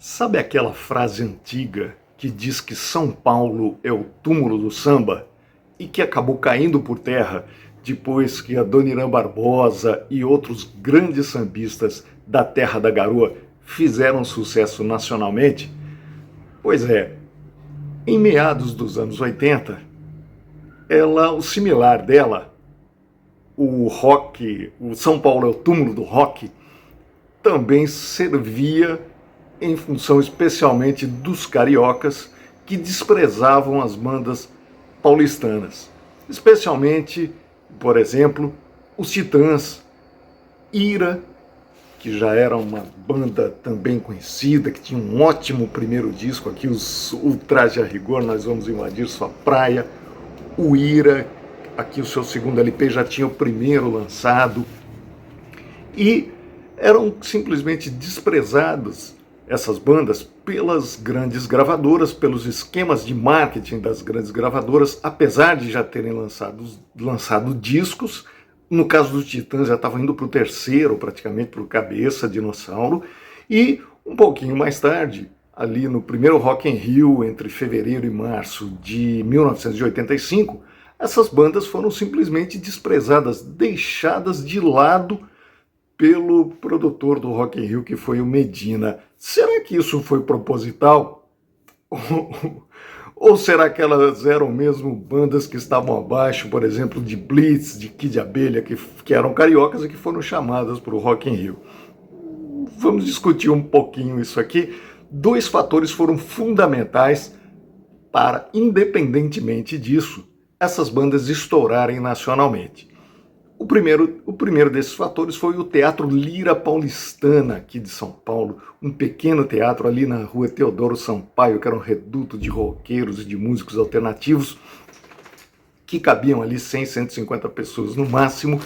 Sabe aquela frase antiga que diz que São Paulo é o túmulo do samba e que acabou caindo por terra depois que a Dona Irã Barbosa e outros grandes sambistas da Terra da Garoa fizeram sucesso nacionalmente? Pois é, em meados dos anos 80, o similar dela, o rock, o São Paulo é o túmulo do rock, também servia em função especialmente dos cariocas que desprezavam as bandas paulistanas. Especialmente, por exemplo, os Titãs, Ira, que já era uma banda também conhecida, que tinha um ótimo primeiro disco, aqui o Traje a Rigor, Nós Vamos Invadir Sua Praia, o Ira, aqui o seu segundo LP já tinha o primeiro lançado, e eram simplesmente desprezados essas bandas pelas grandes gravadoras, pelos esquemas de marketing das grandes gravadoras, apesar de já terem lançado discos. No caso dos Titãs já estava indo para o terceiro, praticamente para o Cabeça, Dinossauro, e um pouquinho mais tarde, ali no primeiro Rock in Rio, entre fevereiro e março de 1985, essas bandas foram simplesmente desprezadas, deixadas de lado pelo produtor do Rock in Rio, que foi o Medina. Será que isso foi proposital? Ou será que elas eram mesmo bandas que estavam abaixo, por exemplo, de Blitz, de Kid Abelha, que eram cariocas e que foram chamadas para o Rock in Rio? Vamos discutir um pouquinho isso aqui. Dois fatores foram fundamentais para, independentemente disso, essas bandas estourarem nacionalmente. O primeiro desses fatores foi o Teatro Lira Paulistana, aqui de São Paulo, um pequeno teatro ali na rua Teodoro Sampaio, que era um reduto de roqueiros e de músicos alternativos, que cabiam ali 100, 150 pessoas no máximo,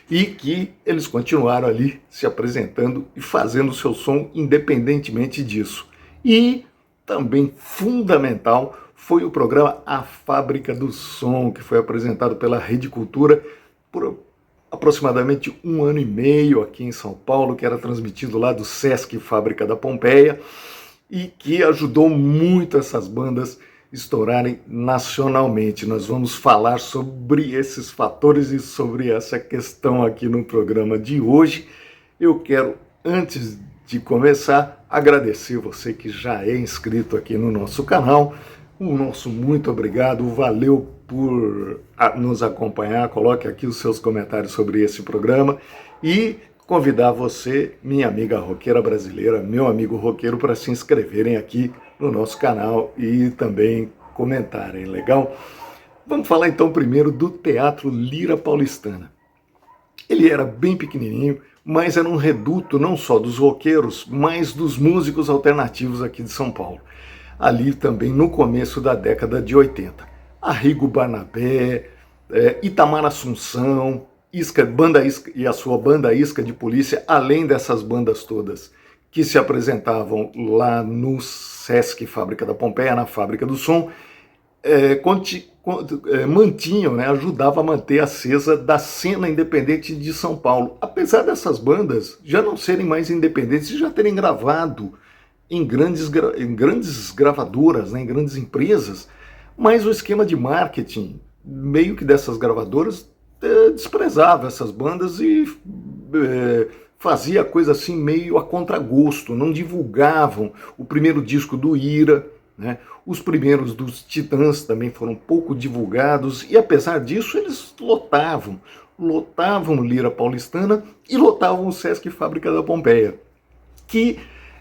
e que eles continuaram ali se apresentando e fazendo o seu som independentemente disso. E também fundamental foi o programa A Fábrica do Som, que foi apresentado pela Rede Cultura por aproximadamente 1 ano e meio aqui em São Paulo, que era transmitido lá do Sesc Fábrica da Pompeia, e que ajudou muito essas bandas estourarem nacionalmente. Nós vamos falar sobre esses fatores e sobre essa questão aqui no programa de hoje. Eu quero, antes de começar, agradecer você que já é inscrito aqui no nosso canal. O nosso muito obrigado, valeu por nos acompanhar, coloque aqui os seus comentários sobre esse programa e convidar você, minha amiga roqueira brasileira, meu amigo roqueiro, para se inscreverem aqui no nosso canal e também comentarem, legal? Vamos falar então primeiro do Teatro Lira Paulistana. Ele era bem pequenininho, mas era um reduto não só dos roqueiros, mas dos músicos alternativos aqui de São Paulo. Ali também no começo da década de 80. Arrigo Barnabé, Itamar Assunção, Banda Isca e a sua Banda Isca de Polícia, além dessas bandas todas que se apresentavam lá no Sesc Fábrica da Pompeia, na Fábrica do Som, mantinham, ajudava a manter acesa da cena independente de São Paulo. Apesar dessas bandas já não serem mais independentes e já terem gravado em grandes gravadoras, em grandes empresas, mas o esquema de marketing meio que dessas gravadoras desprezava essas bandas e fazia coisa assim meio a contragosto, não divulgavam o primeiro disco do Ira, os primeiros dos Titãs também foram pouco divulgados, e apesar disso eles lotavam Lira Paulistana e lotavam o Sesc Fábrica da Pompeia, que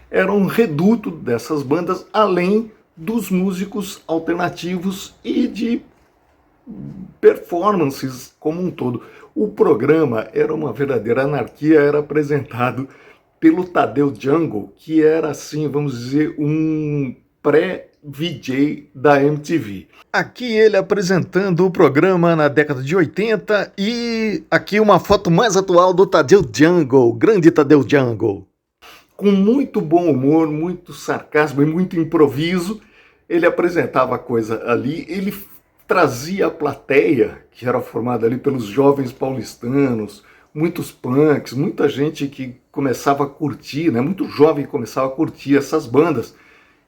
era um reduto dessas bandas, além dos músicos alternativos e de performances como um todo. O programa era uma verdadeira anarquia, era apresentado pelo Tadeu Jungle, que era, assim, vamos dizer, um pré-VJ da MTV. Aqui ele apresentando o programa na década de 80 e aqui uma foto mais atual do Tadeu Jungle, grande Tadeu Jungle. Com muito bom humor, muito sarcasmo e muito improviso, ele apresentava a coisa ali, ele trazia a plateia, que era formada ali pelos jovens paulistanos, muitos punks, muita gente que começava a curtir, né, muito jovem começava a curtir essas bandas,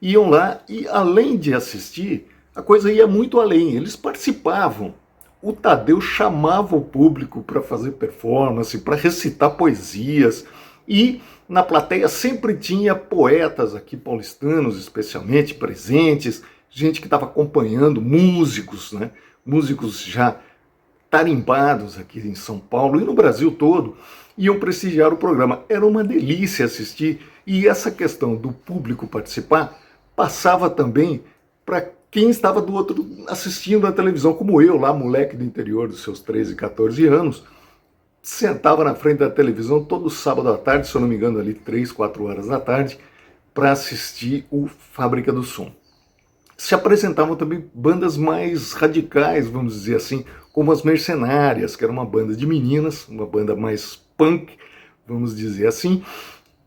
iam lá e, além de assistir, a coisa ia muito além, eles participavam. O Tadeu chamava o público para fazer performance, para recitar poesias, e na plateia sempre tinha poetas aqui paulistanos, especialmente presentes, gente que estava acompanhando, músicos, né? Músicos já tarimbados aqui em São Paulo e no Brasil todo, iam prestigiar o programa. Era uma delícia assistir, e essa questão do público participar passava também para quem estava do outro assistindo a televisão, como eu, lá moleque do interior dos seus 13, 14 anos, sentava na frente da televisão todo sábado à tarde, se eu não me engano ali 3, 4 horas da tarde, para assistir o Fábrica do Som. Se apresentavam também bandas mais radicais, vamos dizer assim, como as Mercenárias, que era uma banda de meninas, uma banda mais punk, vamos dizer assim,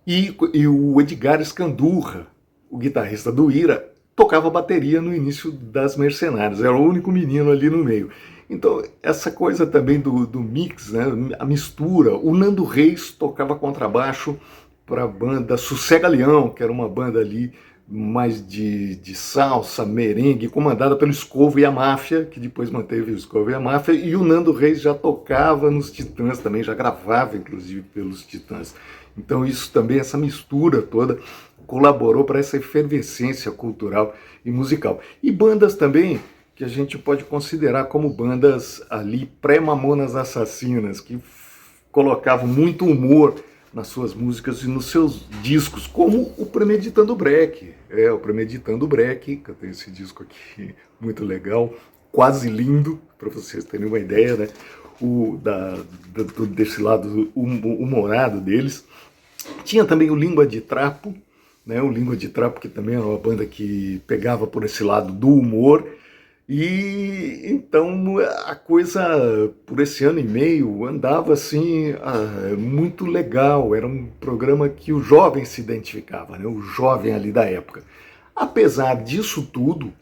e o Edgar Escandurra, o guitarrista do Ira, tocava bateria no início das Mercenárias, era o único menino ali no meio. Então, essa coisa também do mix, né, a mistura, o Nando Reis tocava contrabaixo para a banda Sossega Leão, que era uma banda ali mais de salsa, merengue, comandada pelo Escovo e a Máfia, que depois manteve o Escovo e a Máfia, e o Nando Reis já tocava nos Titãs também, já gravava inclusive pelos Titãs. Então isso também, essa mistura toda, colaborou para essa efervescência cultural e musical. E bandas também que a gente pode considerar como bandas ali pré-Mamonas Assassinas, que colocavam muito humor nas suas músicas e nos seus discos, como o Premeditando Break. O Premeditando Break, que eu tenho esse disco aqui muito legal, quase lindo, para vocês terem uma ideia, né? Desse lado humorado deles. Tinha também o Língua de Trapo, né? O Língua de Trapo, que também era uma banda que pegava por esse lado do humor. E então a coisa, por esse ano e meio, andava assim, muito legal. Era um programa que o jovem se identificava, né? O jovem ali da época. Apesar disso tudo,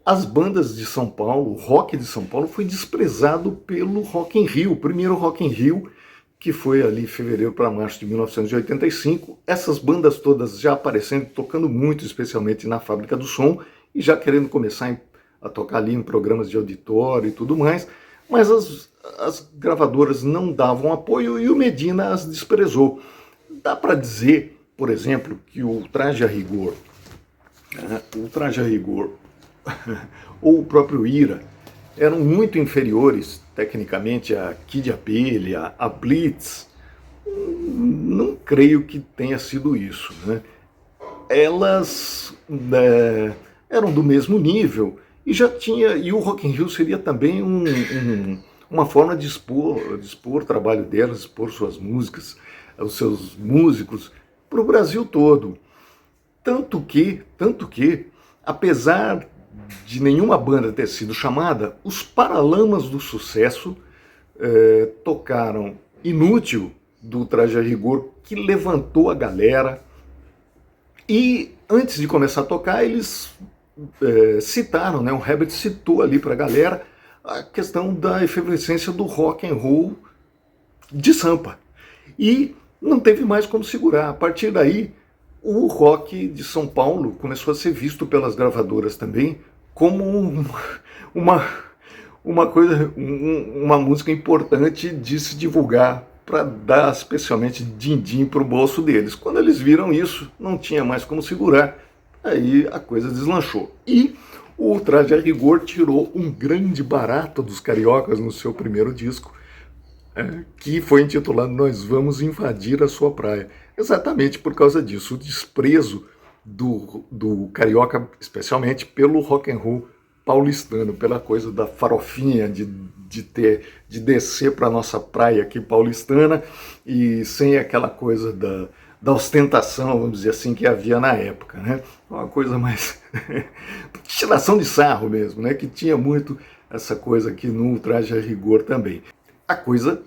as bandas de São Paulo, o rock de São Paulo foi desprezado pelo Rock in Rio, o primeiro Rock in Rio, que foi ali em fevereiro para março de 1985. Essas bandas todas já aparecendo, tocando muito, especialmente na Fábrica do Som, e já querendo começar a tocar ali em programas de auditório e tudo mais, mas as gravadoras não davam apoio e o Medina as desprezou. Dá para dizer, por exemplo, que o Traje a Rigor, ou o próprio Ira, eram muito inferiores tecnicamente a Kid Abelha, a Blitz. Não creio que tenha sido isso, né? Elas eram do mesmo nível e o Rock in Rio seria também uma forma de expor o trabalho delas, expor suas músicas, os seus músicos para o Brasil todo. Tanto que, apesar de nenhuma banda ter sido chamada, os Paralamas do Sucesso tocaram Inútil, do Traje a Rigor, que levantou a galera. E antes de começar a tocar, eles citaram, né, o Herbert citou ali para a galera a questão da efervescência do rock and roll de Sampa. E não teve mais como segurar. A partir daí, o rock de São Paulo começou a ser visto pelas gravadoras também como uma coisa, uma música importante de se divulgar, para dar especialmente din-din para o bolso deles. Quando eles viram isso, não tinha mais como segurar, aí a coisa deslanchou. E o Traje a Rigor tirou um grande barato dos cariocas no seu primeiro disco, que foi intitulado Nós Vamos Invadir a Sua Praia. Exatamente por causa disso, o desprezo do carioca, especialmente pelo rock and roll paulistano, pela coisa da farofinha, de descer para a nossa praia aqui paulistana, e sem aquela coisa da ostentação, vamos dizer assim, que havia na época, né? Uma coisa mais tiração de sarro mesmo, né? Que tinha muito essa coisa aqui no Traje a Rigor também. A coisa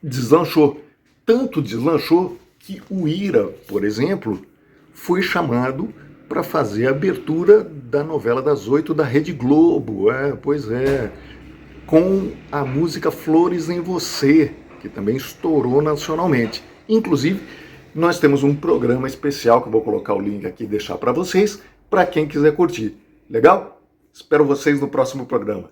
deslanchou, tanto deslanchou que o Ira, por exemplo, foi chamado para fazer a abertura da novela das 8 da Rede Globo, pois é, com a música Flores em Você, que também estourou nacionalmente. Inclusive, nós temos um programa especial que eu vou colocar o link aqui e deixar para vocês, para quem quiser curtir. Legal? Espero vocês no próximo programa.